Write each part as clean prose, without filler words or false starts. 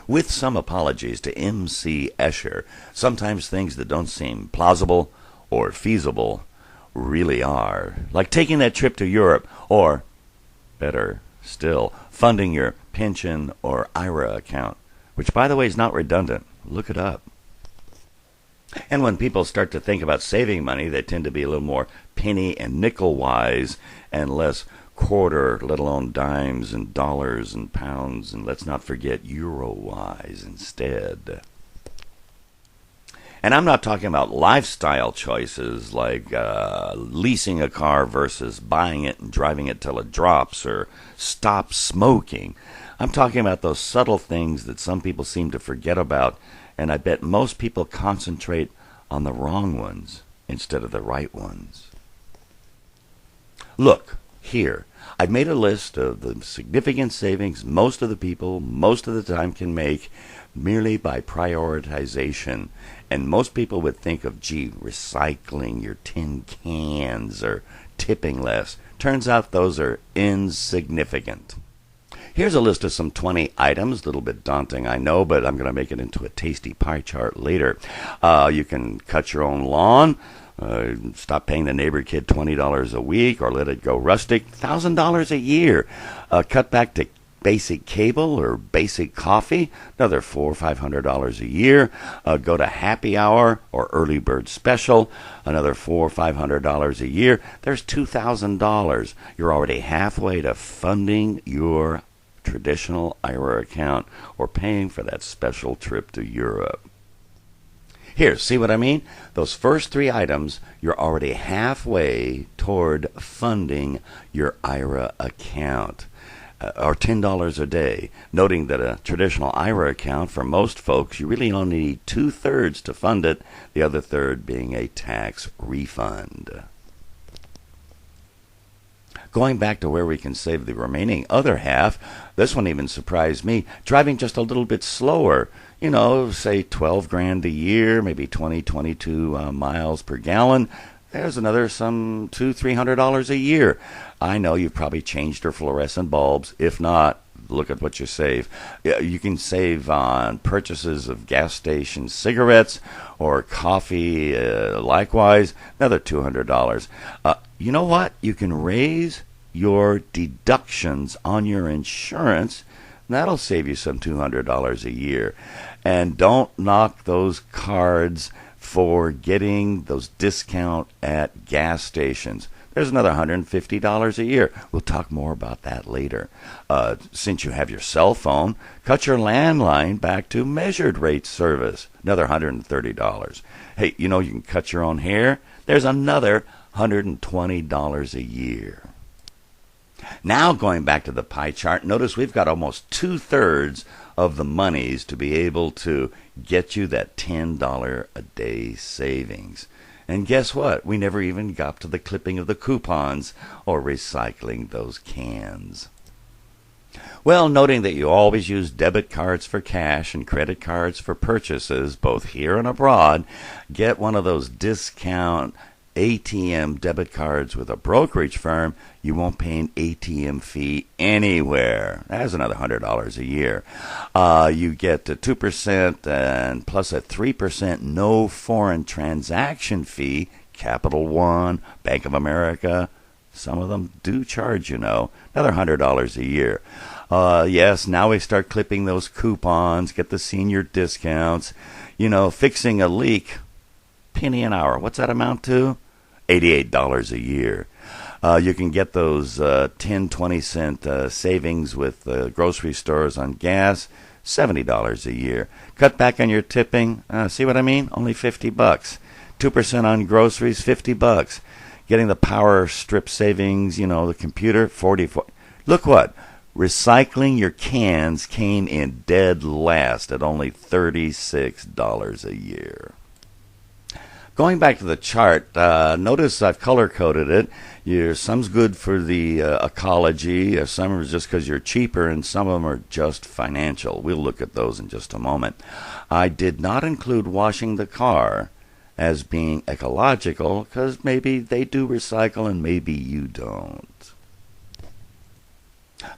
With some apologies to M.C. Escher, sometimes things that don't seem plausible or feasible really are. Like taking that trip to Europe, or, better still, funding your pension or IRA account, which, by the way, is not redundant. Look it up. And when people start to think about saving money, they tend to be a little more penny and nickel wise and less quarter, let alone dimes and dollars and pounds, and let's not forget euro wise instead. And I'm not talking about lifestyle choices like leasing a car versus buying it and driving it till it drops, or stop smoking. I'm talking about those subtle things that some people seem to forget about, and I bet most people concentrate on the wrong ones instead of the right ones. Look, here, I've made a list of the significant savings most of the people most of the time can make merely by prioritization. And most people would think of, recycling your tin cans or tipping less. Turns out those are insignificant. Here's a list of some 20 items. A little bit daunting, I know, but I'm going to make it into a tasty pie chart later. You can cut your own lawn. Stop paying the neighbor kid $20 a week, or let it go rustic. $1,000 a year. Cut back to basic cable or basic coffee. Another $400 or $500 a year. Go to happy hour or early bird special. Another $400 or $500 a year. There's $2,000. You're already halfway to funding your traditional IRA account or paying for that special trip to Europe. Here, see what I mean? Those first three items, you're already halfway toward funding your IRA account, or $10 a day. Noting that a traditional IRA account, for most folks, you really only need 2/3 to fund it, the other third being a tax refund. Going back to where we can save the remaining other half, this one even surprised me. Driving just a little bit slower, say 12 grand a year, maybe 22 miles per gallon. There's another some $200-$300 a year. I know you've probably changed your fluorescent bulbs. If not, look at what you save. You can save on purchases of gas station cigarettes or coffee, likewise, another $200. You know what? You can raise your deductions on your insurance. That'll save you some $200 a year. And don't knock those cards for getting those discount at gas stations. There's another $150 a year. We'll talk more about that later. Since you have your cell phone, cut your landline back to measured rate service. Another $130. Hey, you can cut your own hair. There's another $120 a year. Now going back to the pie chart, notice we've got almost 2/3 of the monies to be able to get you that $10 a day savings. And guess what? We never even got to the clipping of the coupons or recycling those cans. Well, noting that you always use debit cards for cash and credit cards for purchases, both here and abroad, get one of those discount ATM debit cards with a brokerage firm. You won't pay an ATM fee anywhere. That's another $100 a year. You get 2% and plus a 3% no foreign transaction fee. Capital One, Bank of America, some of them do charge, another $100 a year. Yes, now we start clipping those coupons, get the senior discounts. Fixing a leak, penny an hour. What's that amount to? $88 a year. You can get those 10-20 cent savings with grocery stores on gas, $70 a year. Cut back on your tipping. See what I mean? Only $50. 2% on groceries, $50. Getting the power strip savings, the computer, $44. Look what? Recycling your cans came in dead last at only $36 a year. Going back to the chart, notice I've color-coded it. Some's good for the ecology, some are just because you're cheaper, and some of them are just financial. We'll look at those in just a moment. I did not include washing the car as being ecological, because maybe they do recycle and maybe you don't.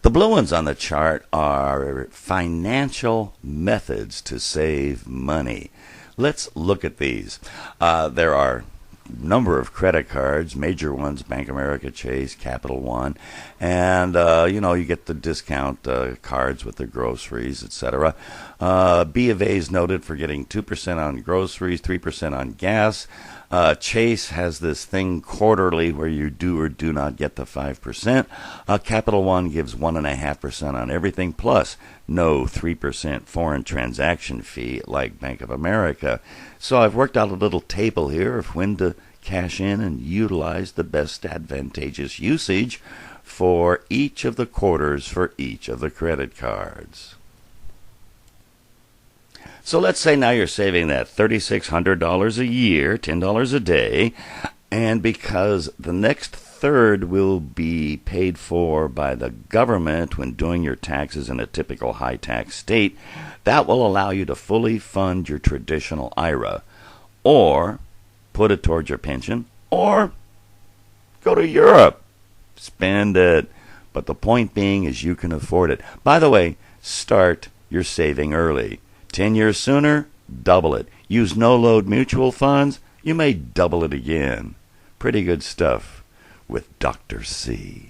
The blue ones on the chart are financial methods to save money. Let's look at these. There are number of credit cards, major ones, Bank of America, Chase, Capital One, and you get the discount cards with the groceries, etc. B of A is noted for getting 2% on groceries, 3% on gas. Chase has this thing quarterly where you do or do not get the 5%. Capital One gives 1.5% on everything, plus no 3% foreign transaction fee like Bank of America. So I've worked out a little table here of when to cash in and utilize the best advantageous usage for each of the quarters for each of the credit cards. So let's say now you're saving that $3,600 a year, $10 a day, and because the next third will be paid for by the government when doing your taxes in a typical high-tax state, that will allow you to fully fund your traditional IRA, or put it towards your pension, or go to Europe. Spend it. But the point being is you can afford it. By the way, start your saving early. 10 years sooner, double it. Use no-load mutual funds, you may double it again. Pretty good stuff with Dr. C.